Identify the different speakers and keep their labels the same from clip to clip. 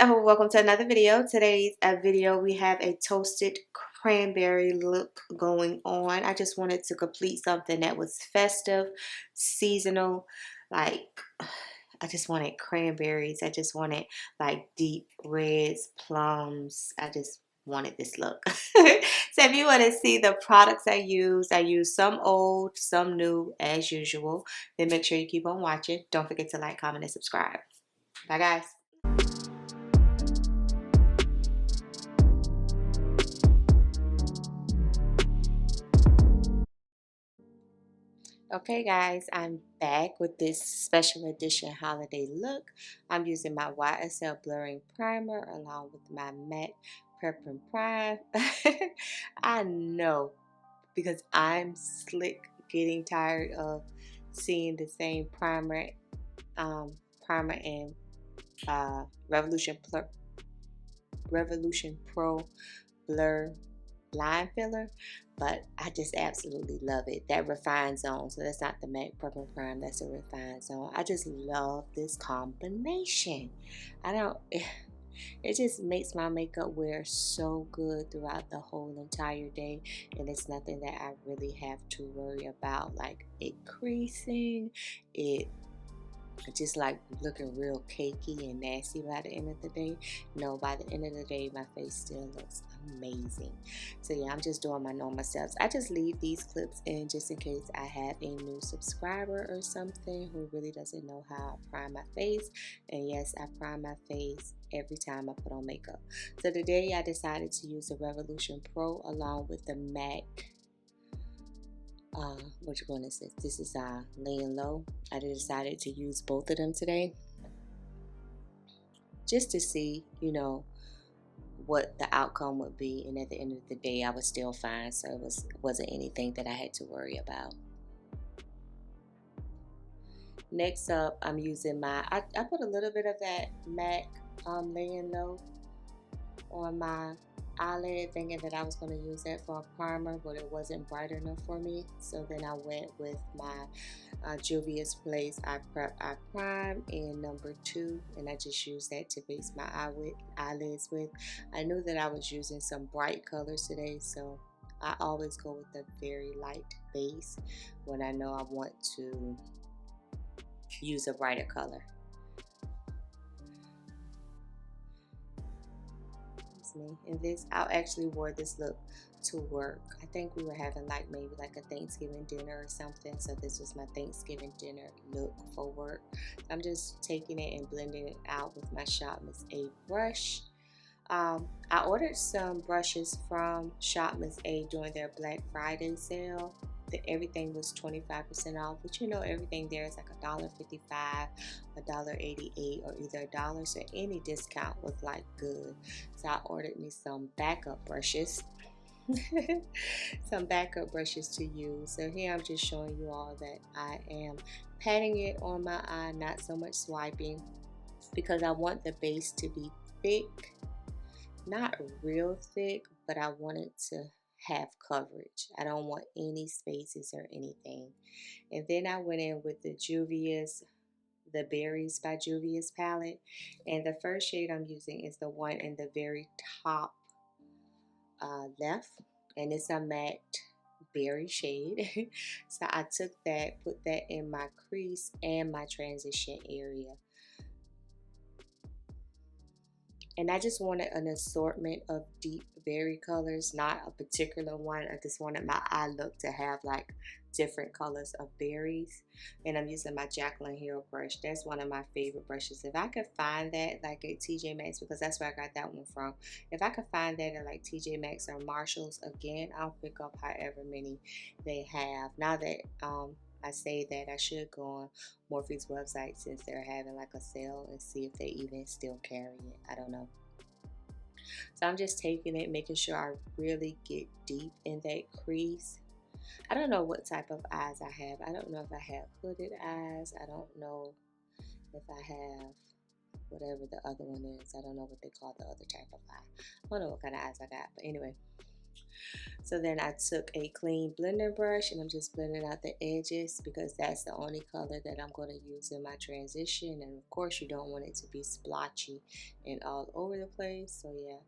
Speaker 1: welcome to another video. Today's video we have a toasted cranberry look going on. I just wanted to complete something that was festive, seasonal. Like, I just wanted cranberries. I just wanted like deep reds, plums. I just wanted this look. So if you want to see the products I use some old, some new as usual. Then make sure you keep on watching. Don't forget to like, comment, and subscribe. Bye guys. Okay guys, I'm back with this special edition holiday look. I'm using my YSL blurring primer along with my matte prep and prime. I know, because I'm slick, getting tired of seeing the same primer and Revolution Pro Blur line filler, but I just absolutely love it. That refined zone, so that's not the matte purple prime, that's a refined zone. I just love this combination. It just makes my makeup wear so good throughout the whole entire day, and it's nothing that I really have to worry about, like it creasing, it just like looking real cakey and nasty by the end of the day. No, by the end of the day my face still looks amazing. So yeah, I'm just doing my normal steps. I just leave these clips in just in case I have a new subscriber or something who really doesn't know how I prime my face. And yes, I prime my face every time I put on makeup. So today I decided to use the Revolution Pro along with the MAC which one is this? This is Laying Low. I decided to use both of them today just to see, what the outcome would be, and at the end of the day I was still fine, so it wasn't anything that I had to worry about. Next up, I'm using my I put a little bit of that MAC Laying Low on my eyelid, thinking that I was going to use that for a primer, but it wasn't bright enough for me. So then I went with my juvia'splace I Prime in number 2, and I just used that to base my eyelids with. I knew that I was using some bright colors today, so I always go with a very light base when I know I want to use a brighter color. Me. And this, I actually wore this look to work. I think we were having maybe a Thanksgiving dinner or something, so this was my Thanksgiving dinner look for work. I'm just taking it and blending it out with my Shop Miss A brush. I ordered some brushes from Shop Miss A during their Black Friday sale. Everything was 25% off, but everything there is like $1.55, $1.88, or either $1, so any discount was like good. So I ordered me some backup brushes. Some backup brushes to use. So here I'm just showing you all that I am patting it on my eye, not so much swiping, because I want the base to be thick, not real thick, but I want it to have coverage. I don't want any spaces or anything. And then I went in with the Berries by Juvia's palette, and the first shade I'm using is the one in the very top left, and it's a matte berry shade. So I took that, put that in my crease and my transition area. And I just wanted an assortment of deep berry colors, not a particular one. I just wanted my eye look to have like different colors of berries. And I'm using my Jaclyn Hill brush. That's one of my favorite brushes. If I could find that like at TJ Maxx, because that's where I got that one from. If I could find that at like TJ Maxx or Marshalls, again, I'll pick up however many they have. Now that I say that, I should go on Morphe's website since they're having like a sale and see if they even still carry it. I don't know. So I'm just taking it, making sure I really get deep in that crease. I don't know what type of eyes I have. I don't know if I have hooded eyes. I don't know if I have whatever the other one is. I don't know what they call the other type of eye. I don't know what kind of eyes I got. But anyway, So then I took a clean blending brush and I'm just blending out the edges because that's the only color that I'm going to use in my transition. And of course you don't want it to be splotchy and all over the place. So yeah,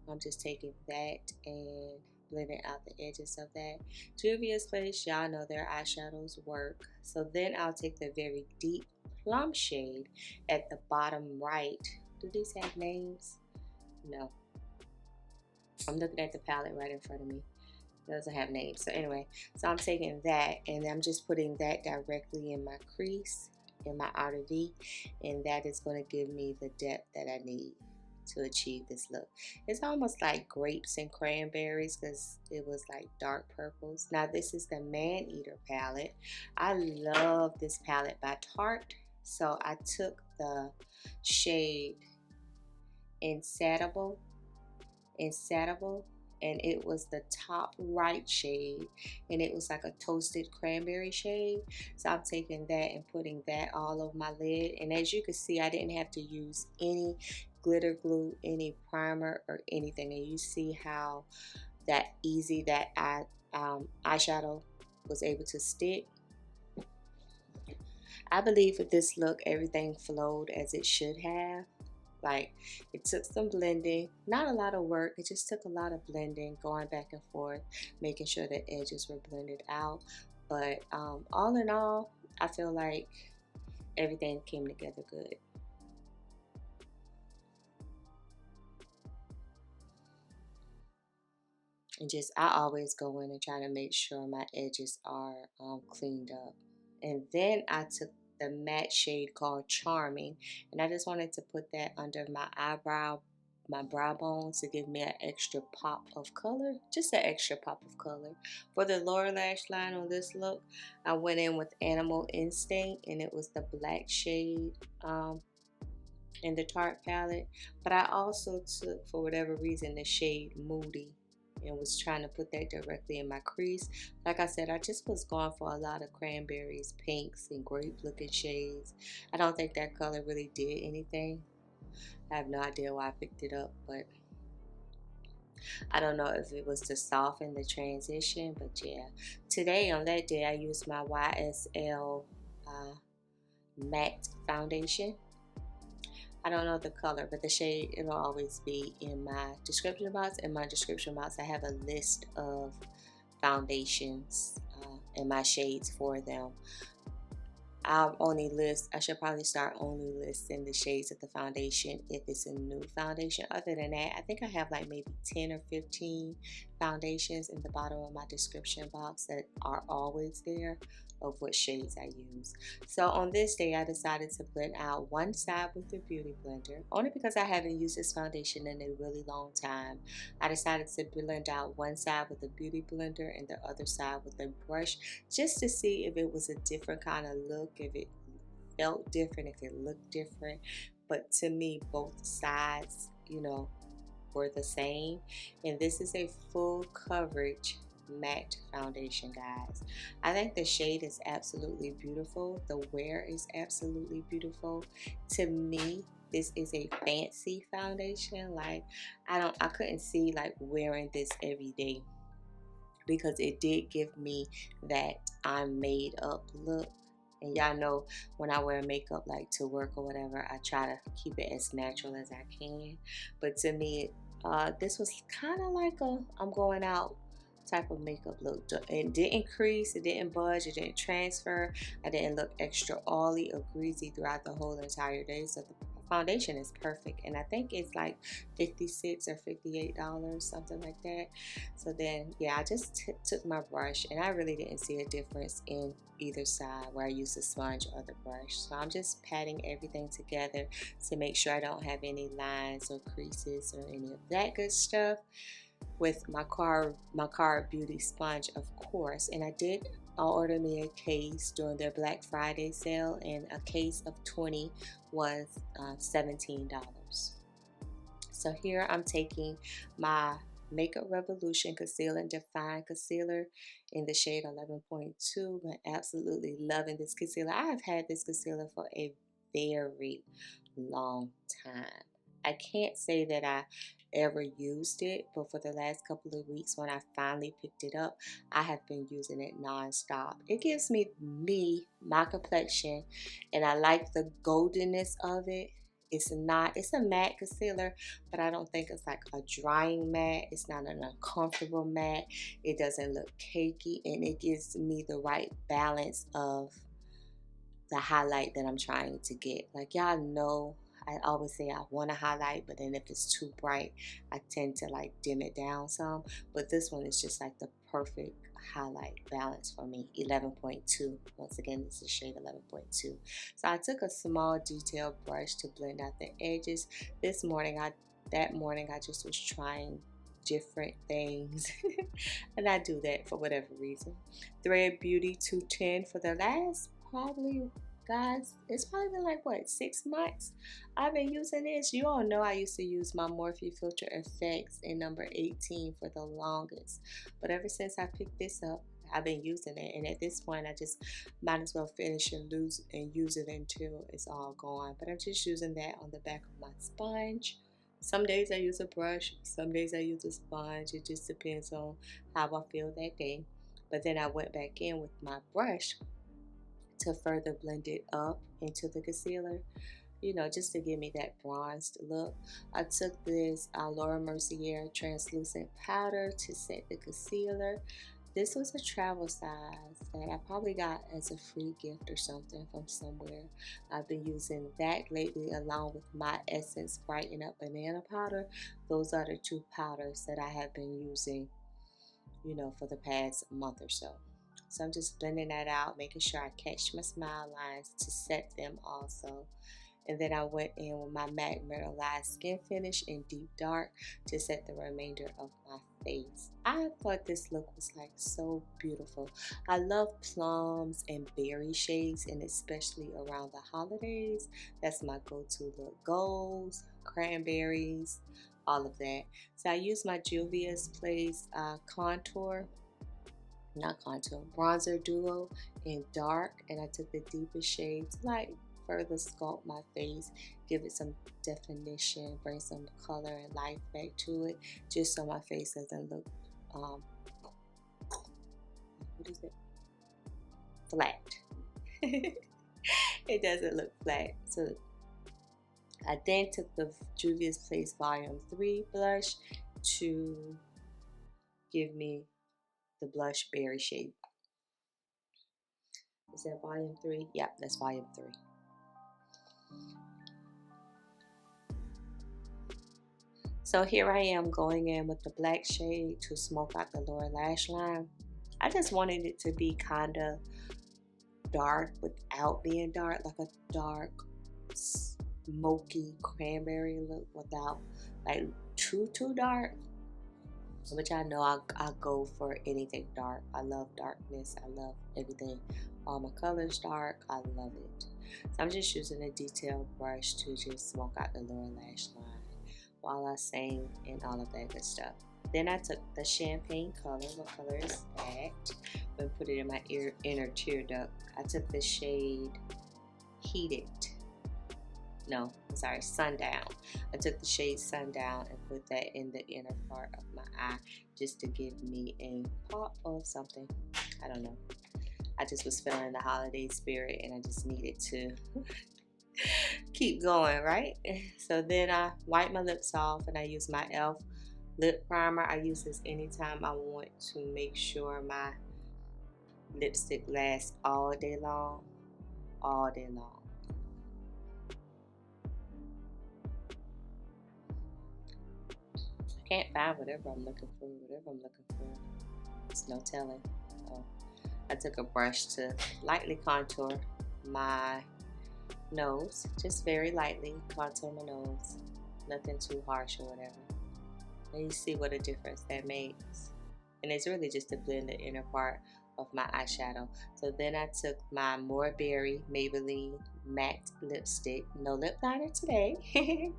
Speaker 1: I'm just taking that and blending out the edges of that. Juvia'splace, y'all know their eyeshadows work. So then I'll take the very deep plum shade at the bottom right. Do these have names? No. I'm looking at the palette right in front of me. It doesn't have names. So anyway, so I'm taking that and I'm just putting that directly in my crease, in my outer V, and that is going to give me the depth that I need to achieve this look. It's almost like grapes and cranberries because it was like dark purples. Now this is the Man Eater palette. I love this palette by Tarte. So I took the shade Insatiable, and it was the top right shade, and it was like a toasted cranberry shade. So I'm taking that and putting that all over my lid, and as you can see, I didn't have to use any glitter glue, any primer or anything, and you see how that easy that eyeshadow was able to stick. I believe with this look everything flowed as it should have. Like, it took some blending, not a lot of work, it just took a lot of blending, going back and forth, making sure the edges were blended out. But all in all, I feel like everything came together good. And just, I always go in and try to make sure my edges are cleaned up. And then I took the matte shade called Charming, and I just wanted to put that under my eyebrow, my brow bone, to give me an extra pop of color, just an extra pop of color. For the lower lash line on this look, I went in with Animal Instinct, and it was the black shade in the Tarte palette. But I also took, for whatever reason, the shade Moody, and was trying to put that directly in my crease. Like I said, I just was going for a lot of cranberries, pinks, and grape looking shades. I don't think that color really did anything. I have no idea why I picked it up, but I don't know if it was to soften the transition, but yeah. Today, on that day, I used my YSL matte foundation. I don't know the color, but the shade, it'll always be in my description box. In my description box, I have a list of foundations and my shades for them. I should probably start only listing the shades of the foundation if it's a new foundation. Other than that, I think I have like maybe 10 or 15 foundations in the bottom of my description box that are always there of what shades I use. So on this day, I decided to blend out one side with the Beauty Blender, only because I haven't used this foundation in a really long time. I decided to blend out one side with the Beauty Blender and the other side with a brush, just to see if it was a different kind of look, if it felt different, if it looked different. But to me, both sides, were the same. And this is a full coverage matte foundation, guys. I think the shade is absolutely beautiful. The wear is absolutely beautiful. To me, this is a fancy foundation. Like, I couldn't see like wearing this every day, because it did give me that I'm made up look. And y'all know when I wear makeup like to work or whatever, I try to keep it as natural as I can. But to me, this was kind of like a I'm going out type of makeup look. It didn't crease, it didn't budge, it didn't transfer. I didn't look extra oily or greasy throughout the whole entire day. So the foundation is perfect, and I think it's like $56 or $58, something like that. So then, yeah, I just took my brush, and I really didn't see a difference in either side where I used the sponge or the brush. So I'm just patting everything together to make sure I don't have any lines or creases or any of that good stuff with my car beauty sponge, of course. And I did order me a case during their Black Friday sale, and a case of 20 was $17. So here I'm taking my Makeup Revolution Conceal and Define Concealer in the shade 11.2. I'm absolutely loving this concealer. I have had this concealer for a very long time. I can't say that I ever used it, but for the last couple of weeks when I finally picked it up, I have been using it non-stop. It gives me my complexion, and I like the goldenness of it. It's a matte concealer, but I don't think it's like a drying matte. It's not an uncomfortable matte. It doesn't look cakey, and it gives me the right balance of the highlight that I'm trying to get. Like, y'all know, I always say I want to highlight, but then if it's too bright, I tend to like dim it down some. But this one is just like the perfect highlight balance for me. 11.2. Once again, this is shade 11.2. So I took a small detail brush to blend out the edges. That morning I just was trying different things and I do that for whatever reason. Thread Beauty 210 for the last probably, guys, it's probably been like what, 6 months I've been using this. You all know I used to use my Morphe Filter Effects in number 18 for the longest, but ever since I picked this up, I've been using it, and at this point I just might as well finish and use it until it's all gone. But I'm just using that on the back of my sponge. Some days I use a brush, some days I use a sponge. It just depends on how I feel that day. But then I went back in with my brush to further blend it up into the concealer, you know, just to give me that bronzed look. I took this Laura Mercier translucent powder to set the concealer. This was a travel size that I probably got as a free gift or something from somewhere. I've been using that lately along with my Essence Brighten Up Banana Powder. Those are the two powders that I have been using, you know, for the past month or so. So I'm just blending that out, making sure I catch my smile lines to set them also. And then I went in with my MAC Mineralized Skin Finish in Deep Dark to set the remainder of my face. I thought this look was like so beautiful. I love plums and berry shades, and especially around the holidays. That's my go-to look. Golds, cranberries, all of that. So I used my Juvia'splace bronzer duo in dark, and I took the deepest shade to like further sculpt my face, give it some definition, bring some color and life back to it, just so my face doesn't look flat. It doesn't look flat. So I then took the Juvia'splace Volume 3 blush to give me the blush berry shade. Is that Volume 3? Yep, that's Volume 3. So here I am going in with the black shade to smoke out the lower lash line. I just wanted it to be kind of dark without being dark, like a dark smoky cranberry look without like too dark. Which I know I go for anything dark. I love darkness. I love everything. All my colors dark. I love it. So I'm just using a detail brush to just smoke out the lower lash line while I sing and all of that good stuff. Then I took the champagne color. What color is that? And put it in my inner tear duct. I took the shade Sundown. I took the shade Sundown and put that in the inner part of my eye just to give me a pop of something. I don't know. I just was feeling the holiday spirit and I just needed to keep going, right? So then I wipe my lips off and I use my e.l.f. lip primer. I use this anytime I want to make sure my lipstick lasts all day long. All day long. I can't find whatever I'm looking for. It's no telling. So I took a brush to lightly contour my nose, just very lightly contour my nose, nothing too harsh or whatever. And you see what a difference that makes. And it's really just to blend the inner part of my eyeshadow. So then I took my More Berry Maybelline matte lipstick, no lip liner today.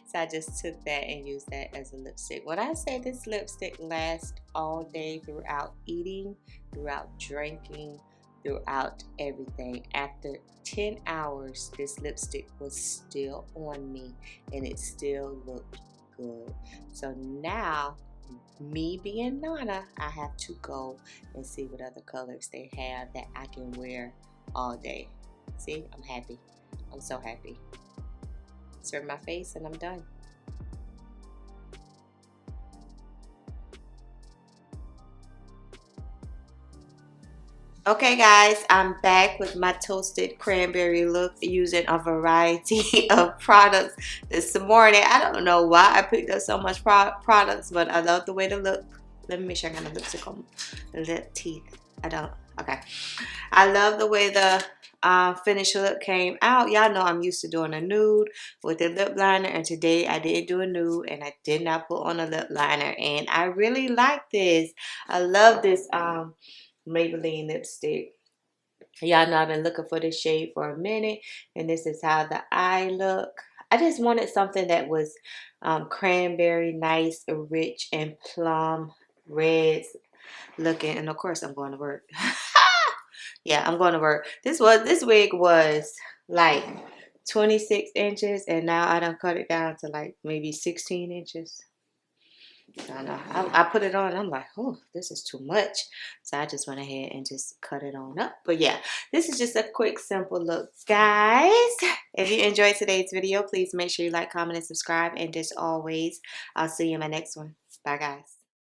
Speaker 1: So I just took that and used that as a lipstick. When I say this lipstick lasts all day, throughout eating, throughout drinking, throughout everything, after 10 hours this lipstick was still on me and it still looked good. So now, me being Nana, I have to go and see what other colors they have that I can wear all day. See, I'm happy. I'm so happy. Serve my face and I'm done. Okay guys, I'm back with my toasted cranberry look using a variety of products this morning. I don't know why I picked up so much products, but I love the way they look. Let me make sure I got my lipstick on the lip teeth. I don't. Okay. I love the way the finished look came out. Y'all know I'm used to doing a nude with a lip liner, and today I did do a nude and I did not put on a lip liner, and I really like this. I love this Maybelline lipstick. Y'all know I've been looking for this shade for a minute, and this is how the eye look. I just wanted something that was cranberry, nice, rich, and plum reds looking. And of course, I'm going to work. Yeah, I'm going to work. This wig was like 26 inches, and now I done cut it down to like maybe 16 inches. I know. I put it on and I'm like, oh, this is too much. So I just went ahead and just cut it on up. But yeah, this is just a quick, simple look, guys. If you enjoyed today's video, please make sure you like, comment, and subscribe. And as always, I'll see you in my next one. Bye, guys.